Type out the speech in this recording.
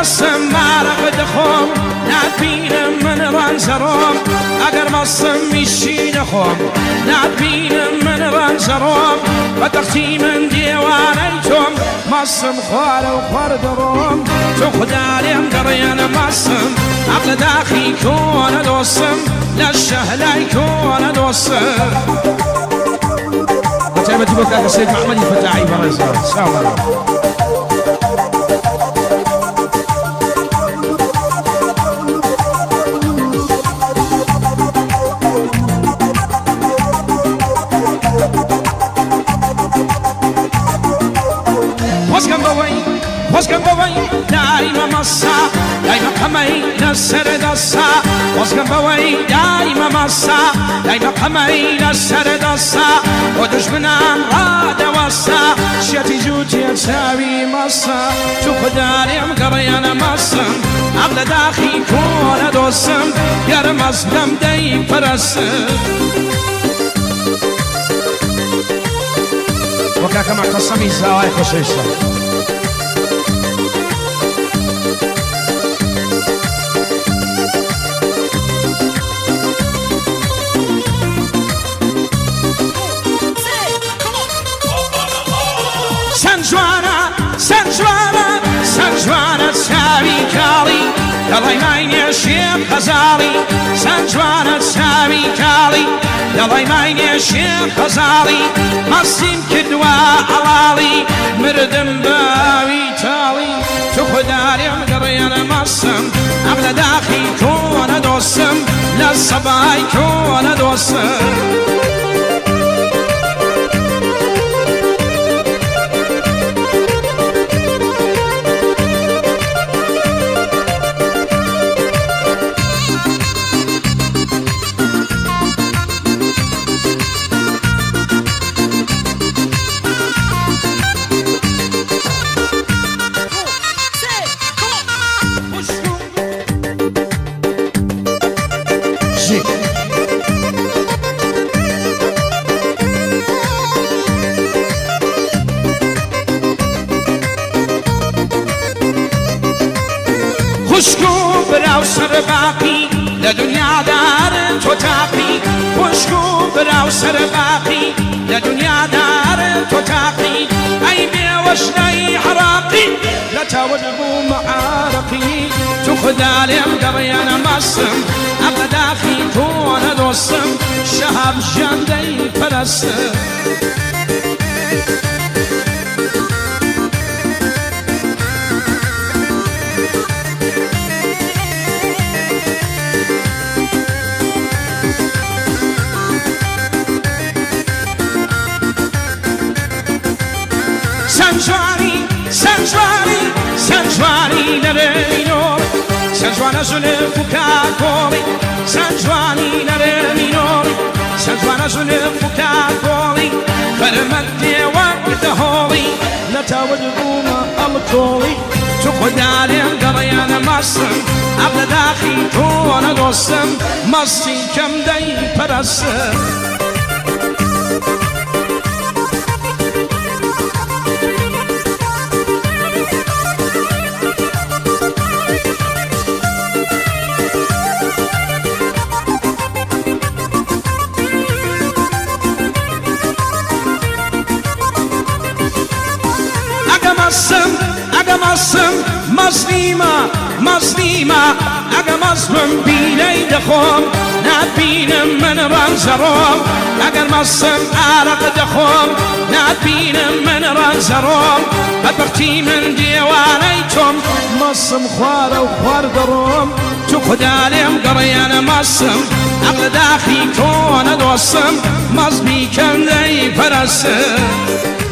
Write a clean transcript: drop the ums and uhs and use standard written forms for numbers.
مصم مارق دخوم نبینم من رنزروم اگر مصم میشین خوم نبینم من رنزروم و تختی من دیوانه توم مصم خوار و خوردروم تو خداریم درین مصم عقل داخی کون دوستم للشهلای کون دوستم وتعبت بك يا سيد محمد الفتاحي برزان سلام عليكم واسكن بوي دايما مصا دايما قمي نسر دسا واسكن بوي دايما مصا دايما قمي نسر دسا ودشمنان راد وسا شيتي جوتي تساوي مصا شوف داري مقري انا مصا عقل داخي كون دوسم يرمز دم داي فرسم وكاك مع قصمي الزواي خصيصا سنجوانا تساوي كالي يلا يمين يا شيخ غزالي سنجوانا تساوي كالي يلا يمين يا شيخ غزالي مصيم كدوا علالي مردم باوي تالي تخداري مقري انا مصم عقل داخي كون دوسم للصباي كون دوسم خوشگو براو سر باقی لدنیا دار تو تاقی خوشگو براو سر باقی لدنیا دار تو تاقی ای بیوشنای حراقی لتودبو معارقی تو خدالیم قریان مصم اقداخی کون دوستم شهب جندی پرستم سنجواني نرمينور سنجوانا زلفك كولي سنجواني نرمينور سنجوانا زلفك كولي فرمتي وقت هولي لتودبوما الكولي تقدالي قريان مصم عبد داخي كون دوسم مصي كم داي برسم مظلمة اگه مظلوم بینی دخوم نبینم من رنزروم اگر مظلم عرق دخوم نبینم من رنزروم بدبختی من دیوانه توم مظلم خوار و خوار دروم تو خدالیم قریان مظلم عقل داخی کون دوستم مظلمی کنده پرستم